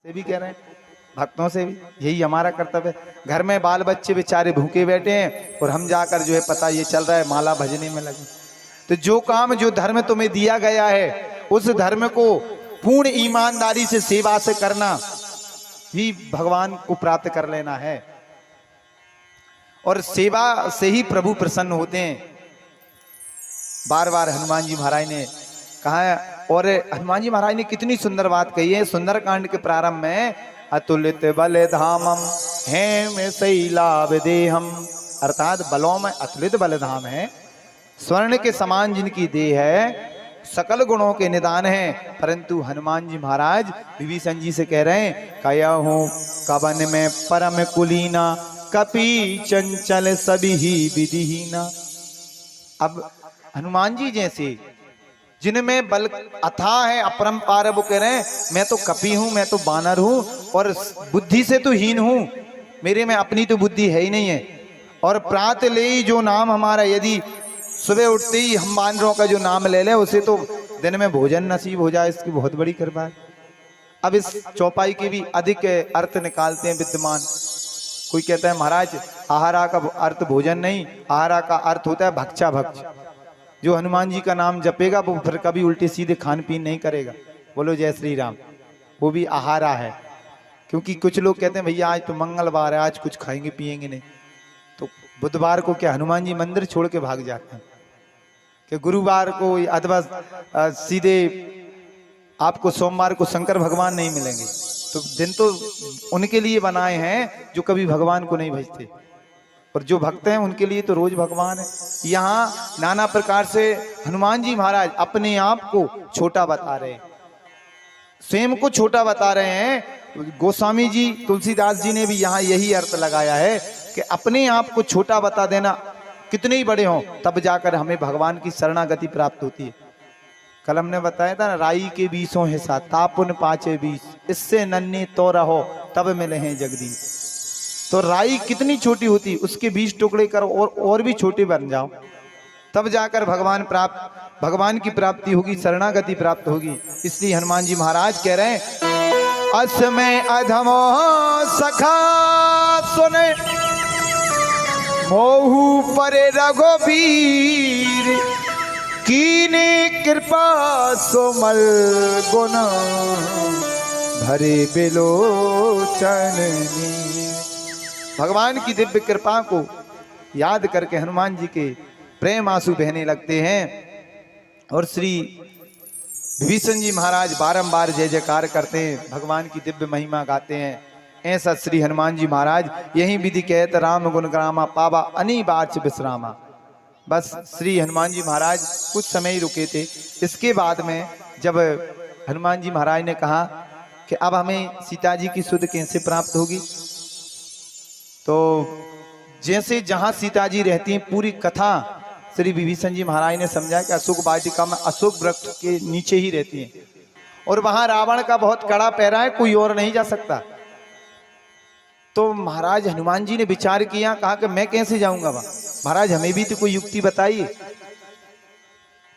से भी कह रहे हैं, भक्तों से भी यही हमारा कर्तव्य है। घर में बाल बच्चे बेचारे भूखे बैठे हैं और हम जाकर जो है पता ये चल रहा है माला भजने में लगे। तो जो काम जो धर्म तुम्हें दिया गया है उस धर्म को पूर्ण ईमानदारी से सेवा से करना ही भगवान को प्राप्त कर लेना है और सेवा से ही प्रभु प्रसन्न होते हैं। बार बार हनुमान जी महाराज ने कहा है और हनुमान जी महाराज ने कितनी सुंदर बात कही है। सुंदरकांड के प्रारंभ में अतुलित बल धामम हेम शैलाभ देहम, अर्थात बलों में अतुलित बल धाम है, स्वर्ण के समान जिनकी देह है, सकल गुणों के निदान है। परंतु हनुमान जी महाराज विभीषण जी से कह रहे हैं कया हूं कवन में परम कुलीना कपि चंचल सभी ही विधिहीना। अब हनुमान जी जैसे जिनमें बल अथाह है अपरंपार, वो कह रहे हैं मैं तो कपि हूं, मैं तो बानर हूं और बुद्धि से तो हीन हूं, मेरे में अपनी तो बुद्धि है ही नहीं है। और प्रात ले ही जो नाम हमारा, यदि सुबह उठते ही हम बानरों का जो नाम ले लें उसे तो दिन में भोजन नसीब हो जाए, इसकी बहुत बड़ी कृपा है। अब इस चौपाई के भी अधिक अर्थ निकालते हैं विद्वान। कोई कहता है महाराज आहारा का अर्थ भोजन नहीं, आहारा का अर्थ होता है भक्षा भक्ष। जो हनुमान जी का नाम जपेगा वो फिर कभी उल्टे सीधे खान पीन नहीं करेगा। बोलो जय श्री राम। वो भी आहारा है, क्योंकि कुछ लोग कहते हैं भैया आज तो मंगलवार है, आज कुछ खाएंगे पिएंगे नहीं। तो बुधवार को क्या हनुमान जी मंदिर छोड़ के भाग जाते हैं कि गुरुवार को अथवा सीधे आपको सोमवार को शंकर भगवान नहीं मिलेंगे। तो दिन तो उनके लिए बनाए हैं जो कभी भगवान को नहीं भजते, और जो भक्त हैं उनके लिए तो रोज भगवान है। यहाँ नाना प्रकार से हनुमान जी महाराज अपने आप को छोटा बता रहे हैं, स्वयं को छोटा बता रहे हैं। गोस्वामी जी तुलसीदास जी ने भी यहाँ यही अर्थ लगाया है कि अपने आप को छोटा बता देना, कितने ही बड़े हों तब जाकर हमें भगवान की शरणागति प्राप्त होती है। कल हमने बताया था ना, राई के 20 हिस्सा तापुन पाचे 20, इससे नन्हे तो रहो तब मिले हैं जगदीश। तो राई कितनी छोटी होती, उसके 20 टुकड़े करो और भी छोटे बन जाओ, तब जाकर भगवान की प्राप्ति होगी, शरणागति प्राप्त होगी। इसलिए हनुमान जी महाराज कह रहे हैं असमय अधमो सखा सुने मोहु परे रघुबीर कीने कृपा सोमल गुण भरे बिलोचन। भगवान की दिव्य कृपा को याद करके हनुमान जी के प्रेम आंसू बहने लगते हैं और श्री विभीषण जी महाराज बारंबार जय जयकार करते हैं, भगवान की दिव्य महिमा गाते हैं। ऐसा श्री हनुमान जी महाराज यही विधि कहत राम गुण ग्रामा पावा अनिबार्च विश्रामा। बस श्री हनुमान जी महाराज कुछ समय ही रुके थे। इसके बाद में जब हनुमान जी महाराज ने कहा कि अब हमें सीता जी की सुध कैसे प्राप्त होगी, तो जैसे जहां सीता जी रहती हैं पूरी कथा श्री विभीषण जी महाराज ने समझा कि अशोक वाटिका में अशोक वृक्ष के नीचे ही रहती हैं और वहां रावण का बहुत कड़ा पहरा है, कोई और नहीं जा सकता। तो महाराज हनुमान जी ने विचार किया, कहा कि मैं कैसे जाऊंगा वहां, महाराज हमें भी तो कोई युक्ति बताइए।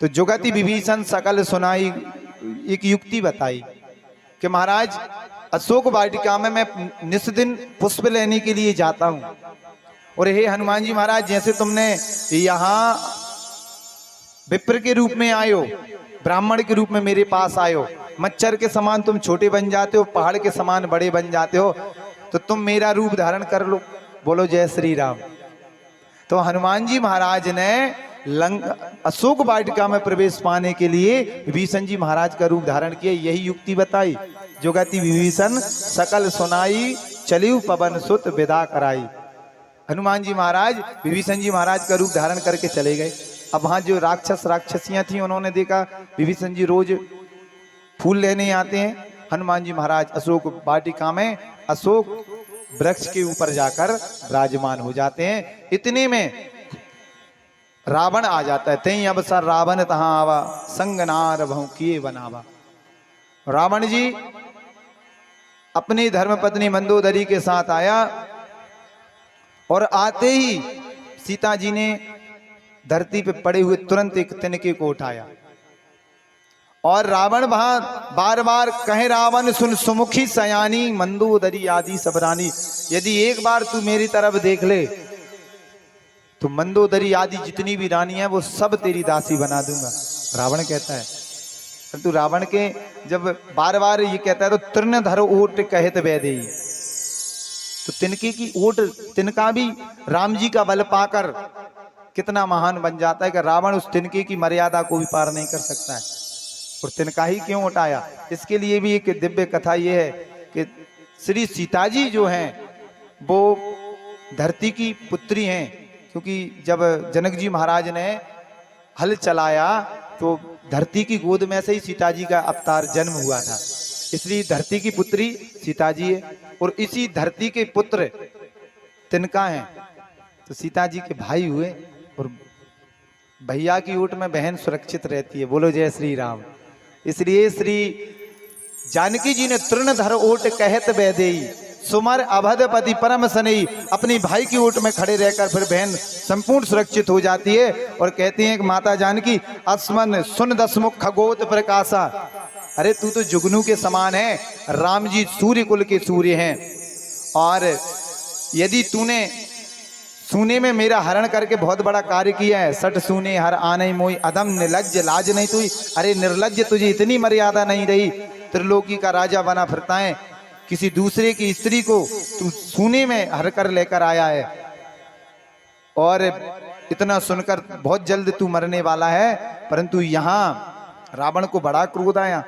तो जुगति विभीषण सकल सुनाई, एक युक्ति बताई कि महाराज अशोक वाटिका में मैं निस्दिन पुष्प लेने के लिए जाता हूं, और हे हनुमान जी महाराज जैसे तुमने यहाँ विप्र के रूप में आए हो, ब्राह्मण के रूप में मेरे पास आए हो, मच्छर के समान तुम छोटे बन जाते हो, पहाड़ के समान बड़े बन जाते हो, तो तुम मेरा रूप धारण कर लो। बोलो जय श्री राम। तो हनुमान जी महाराज ने अशोक वाटिका में प्रवेश पाने के लिए विभीषण जी महाराज का रूप धारण किया, यही युक्ति बताई। जुगति विभीषण सकल सुनाई चलिउ पवन सुत विदा कराई। हनुमान जी महाराज विभीषण जी महाराज का रूप धारण करके चले गए। अब वहां जो राक्षसियां थी उन्होंने देखा विभीषण जी रोज फूल लेने आते हैं। हनुमान जी महाराज अशोक वाटिका में अशोक वृक्ष के ऊपर जाकर विराजमान हो जाते हैं। इतने में रावण आ जाता है। तई अवसर रावण तहां आवा संग नार भौ किए बनावा। रावण जी अपनी धर्मपत्नी मंदोदरी के साथ आया और आते ही सीता जी ने धरती पे पड़े हुए तुरंत एक तिनके को उठाया और रावण वहां बार बार कहे, रावण सुन सुमुखी सयानी मंदोदरी आदि सब रानी, यदि एक बार तू मेरी तरफ देख ले तो मंदोदरी आदि जितनी भी रानी है वो सब तेरी दासी बना दूंगा, रावण कहता है। परंतु रावण के जब बार बार ये कहता है तो तृणधर ओट कहत वैदेही, तो तिनके की ओट, तिनका भी राम जी का बल पाकर कितना महान बन जाता है कि रावण उस तिनके की मर्यादा को भी पार नहीं कर सकता है। और तिनका ही क्यों उठाया, इसके लिए भी एक दिव्य कथा ये है कि श्री सीता जी जो हैं वो धरती की पुत्री हैं, क्योंकि जब जनक जी महाराज ने हल चलाया तो धरती की गोद में से ही सीता जी का अवतार जन्म हुआ था, इसलिए धरती की पुत्री सीता जी है। और इसी धरती के पुत्र तिनका हैं, तो सीता जी के भाई हुए, और भैया की ऊँट में बहन सुरक्षित रहती है। बोलो जय श्री राम। इसलिए श्री जानकी जी ने तृणधर ओट कहत वैदेही, सुमर अभदपति परम सनई, अपनी भाई की ऊँट में खड़े रहकर फिर बहन संपूर्ण सुरक्षित हो जाती है। और कहती हैं कि माता जानकी अस्मन सुन दसमुख खगोत प्रकाशा, अरे तू तो जुगनू के समान है, राम जी सूर्य कुल के सूर्य हैं, और यदि तूने सूने में मेरा हरण करके बहुत बड़ा कार्य किया है, सट सूने हर आने मोई अदम निर्लज्ज लाज नहीं तुई, अरे निर्लज्ज तुझे इतनी मर्यादा नहीं रही, त्रिलोकी का राजा बना फिरता है, किसी दूसरे की स्त्री को तू सूने में हर कर लेकर आया है, और इतना सुनकर बहुत जल्द तू मरने वाला है। परंतु यहाँ रावण को बड़ा क्रोध आया,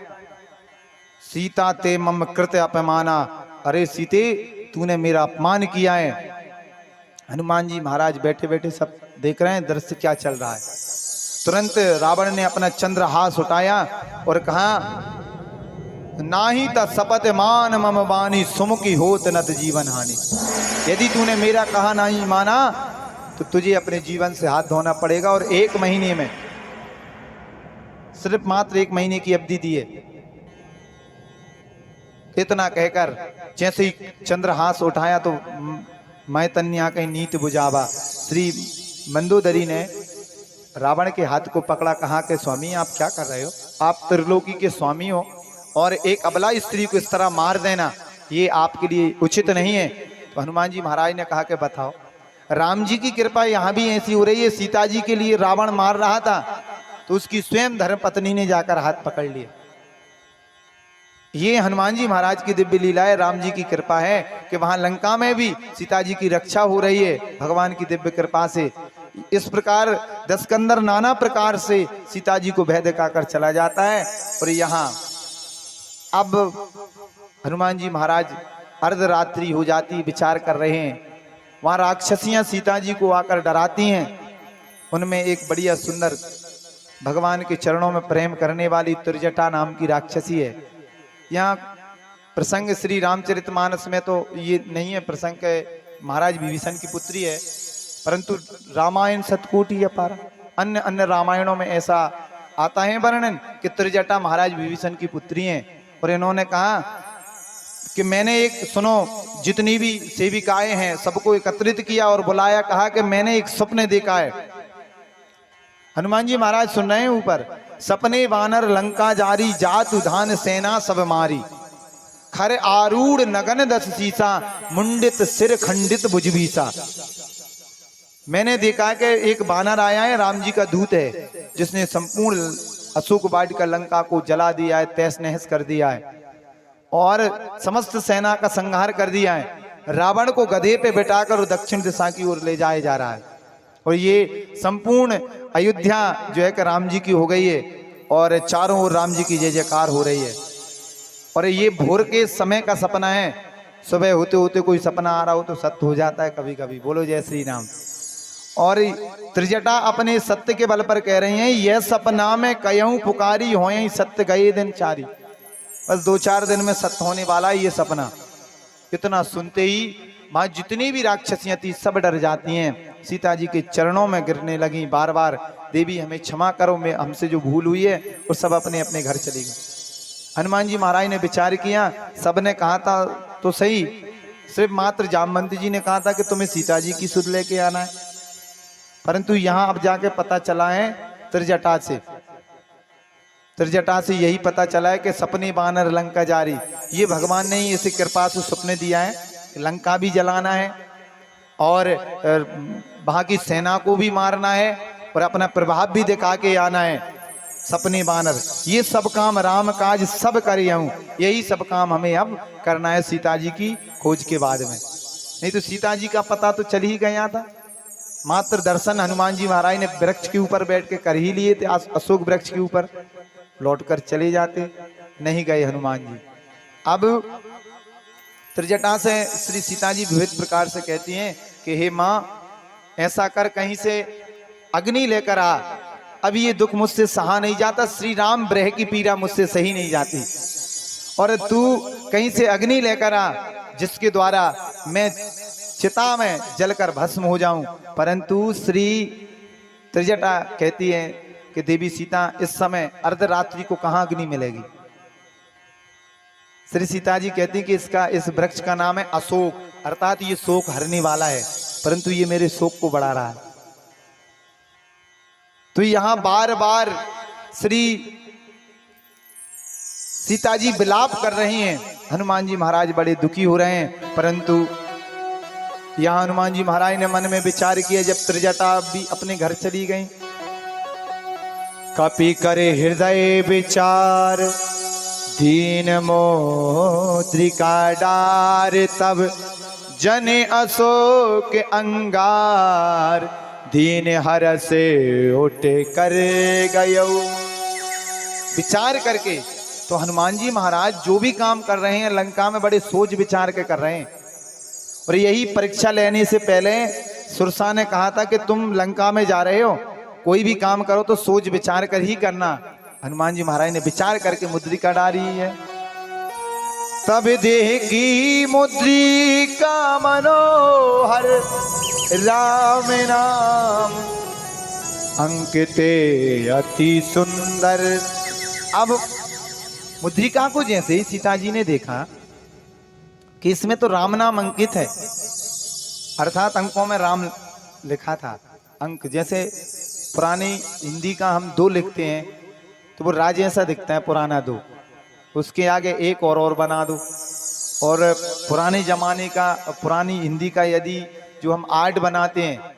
सीता ते मम कृत अपमाना, अरे सीते तूने मेरा अपमान किया है। हनुमान जी महाराज बैठे बैठे सब देख रहे हैं दृश्य क्या चल रहा है। तुरंत रावण ने अपना चंद्रहास उठाया और कहा, नाही त सपत मान मम बानी सुमुखी होत नत जीवन हानि, यदि तूने मेरा कहा नहीं माना तो तुझे अपने जीवन से हाथ धोना पड़ेगा, और 1 महीने में, सिर्फ मात्र 1 महीने की अवधि दी है। इतना कहकर जैसे ही चंद्रहास उठाया तो मैं तन्या कहीं नीत बुझावा, श्री मंदोदरी ने रावण के हाथ को पकड़ा, कहा कि स्वामी आप क्या कर रहे हो, आप त्रिलोकी के स्वामी हो और एक अबला स्त्री को इस तरह मार देना ये आपके लिए उचित नहीं है। तो हनुमान जी महाराज ने कहा कि बताओ, राम जी की कृपा यहाँ भी ऐसी हो रही है, सीता जी के लिए रावण मार रहा था तो उसकी स्वयं धर्म पत्नी ने जाकर हाथ पकड़ लिया। ये हनुमान जी महाराज की दिव्य लीला है, राम जी की कृपा है कि वहां लंका में भी सीता जी की रक्षा हो रही है भगवान की दिव्य कृपा से। इस प्रकार दशकंदर नाना प्रकार से सीता जी को भय दिखाकर चला जाता है। और यहाँ अब हनुमान जी महाराज अर्धरात्रि हो जाती, विचार कर रहे हैं, वहां राक्षसियां सीता जी को आकर डराती हैं। उनमें एक बढ़िया सुंदर भगवान के चरणों में प्रेम करने वाली त्रिजटा नाम की राक्षसी है। यहाँ प्रसंग श्री रामचरितमानस में तो ये नहीं है प्रसंग के, महाराज विभीषण की पुत्री है, परंतु रामायण सतकोटि अपार, अन्य अन्य रामायणों में ऐसा आता है वर्णन कि त्रिजटा महाराज विभीषण की पुत्री हैं। और इन्होंने कहा कि मैंने एक, सुनो, जितनी भी सेविकाएं हैं सबको एकत्रित किया और बुलाया, कहा कि मैंने एक सपने देखा है। हनुमान जी महाराज सुन रहे हैं ऊपर, सपने वानर लंका जारी, जातु धान सेना सब मारी, खर आरूढ़ नगन दस सीसा, मुंडित सिर खंडित भुजबीसा। मैंने देखा कि एक बानर आया है, राम जी का दूत है, जिसने संपूर्ण अशोक वाटिका लंका को जला दिया है, तहस नहस कर दिया है और समस्त सेना का संहार कर दिया है। रावण को गधे पे बिठाकर दक्षिण दिशा की ओर ले जाया जा रहा है। और ये संपूर्ण अयोध्या जो है कि राम जी की हो गई है और चारों ओर राम जी की जय जयकार हो रही है। और ये भोर के समय का सपना है, सुबह होते होते कोई सपना आ रहा हो तो सत्य हो जाता है कभी कभी। बोलो जय श्री राम। और त्रिजटा अपने सत्य के बल पर कह रही हैं, यह सपना में कयऊं पुकारी होए सत्य गए दिन चारी। बस 2-4 दिन में सत्य होने वाला है ये सपना। इतना सुनते ही वहां जितनी भी राक्षसियां थी सब डर जाती हैं, सीता जी के चरणों में गिरने लगी, बार बार देवी हमें क्षमा करो, मैं हमसे जो भूल हुई है, और सब अपने अपने घर चली गई। हनुमान जी महाराज ने विचार किया, सबने कहा था तो सही, सिर्फ मात्र जामवंत जी ने कहा था कि तुम्हें सीता जी की सुध लेके आना है, परंतु यहाँ अब जाके पता चला है त्रिजटा से त्रिजटा से यही पता चला है कि सपने बानर लंका जारी। ये भगवान ने ही इसे कृपा से सपने दिया है कि लंका भी जलाना है और वहां की सेना को भी मारना है और अपना प्रभाव भी दिखा के आना है। सपने बानर, ये सब काम राम काज सब करे हूं, यही सब काम हमें अब करना है सीता जी की खोज के बाद में। नहीं तो सीता जी का पता तो चल ही गया था। मात्र दर्शन हनुमान जी महाराज ने वृक्ष के ऊपर बैठ के कर ही लिए थे, अशोक वृक्ष के ऊपर लौटकर चले जाते, नहीं गए हनुमान जी। अब त्रिजटा से श्री सीता जी विविध प्रकार से कहती हैं कि हे माँ, ऐसा कर कहीं से अग्नि लेकर आ, अब ये दुख मुझसे सहा नहीं जाता, श्री राम ब्रह की पीड़ा मुझसे सही नहीं जाती, और तू कहीं से अग्नि लेकर आ जिसके द्वारा मैं चिता में जलकर भस्म हो जाऊं। परंतु श्री त्रिजटा कहती है कि देवी सीता, इस समय अर्धरात्रि को कहां अग्नि मिलेगी। श्री सीता जी कहती कि इस वृक्ष का नाम है अशोक, अर्थात ये शोक हरने वाला है, परंतु ये मेरे शोक को बढ़ा रहा है। तो यहां बार बार श्री सीता जी विलाप कर रही हैं, हनुमान जी महाराज बड़े दुखी हो रहे हैं। परंतु यहां हनुमान जी महाराज ने मन में विचार किया, जब त्रिजटा भी अपने घर चली गई, कपि करे हृदय विचार, दीन मोद्रिका डार, तब जने अशोक अंगार, दीन हर से उठे कर गयो। विचार करके तो हनुमान जी महाराज जो भी काम कर रहे हैं लंका में बड़े सोच विचार के कर रहे हैं। और यही परीक्षा लेने से पहले सुरसा ने कहा था कि तुम लंका में जा रहे हो, कोई भी काम करो तो सोच विचार कर ही करना। हनुमान जी महाराज ने विचार करके मुद्रिका डाली है। तब देखी मुद्रिका मनोहर, राम नाम अंकिते अति सुंदर। अब मुद्रिका को जैसे ही सीता जी ने देखा कि इसमें तो राम नाम अंकित है, अर्थात अंकों में राम लिखा था। अंक जैसे पुरानी हिंदी का हम 2 लिखते हैं तो वो राज ऐसा दिखता है, पुराना 2, उसके आगे एक और बना दो। और पुराने जमाने का, पुरानी हिंदी का यदि जो हम 8 बनाते हैं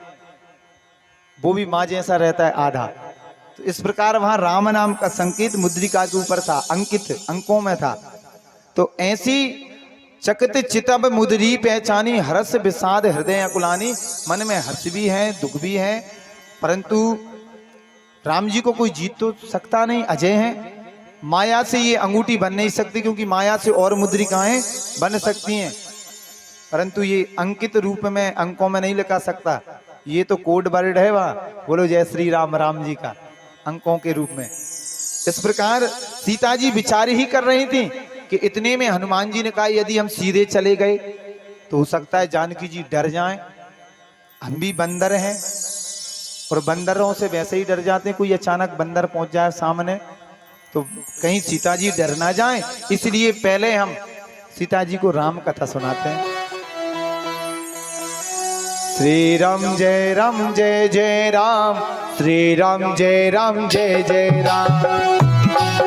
वो भी माँ जैसा रहता है आधा। तो इस प्रकार वहां राम नाम का संकेत मुद्रिका के ऊपर था, अंकित अंकों में था। तो ऐसी चकित चितब मुद्री पहचानी, हर्ष विषाद हृदय अकुलानी। मन में हर्ष भी है, दुख भी है, परंतु राम जी को कोई जीत तो सकता नहीं, अजय हैं। माया से ये अंगूठी बन नहीं सकती, क्योंकि माया से और मुद्रिकाएं बन सकती हैं, परंतु ये अंकित रूप में अंकों में नहीं लिखा सकता। ये तो कोड वर्ड है, वह बोलो जय श्री राम, राम जी का अंकों के रूप में। इस प्रकार सीता जी विचार ही कर रही थी कि इतने में हनुमान जी ने कहा यदि हम सीधे चले गए तो हो सकता है जानकी जी डर जाएं, हम भी बंदर हैं और बंदरों से वैसे ही डर जाते हैं, कोई अचानक बंदर पहुंच जाए सामने तो कहीं सीता जी डर ना जाएं, इसलिए पहले हम सीता जी को राम कथा सुनाते हैं। श्री राम जय जय राम, श्री राम जय जय राम।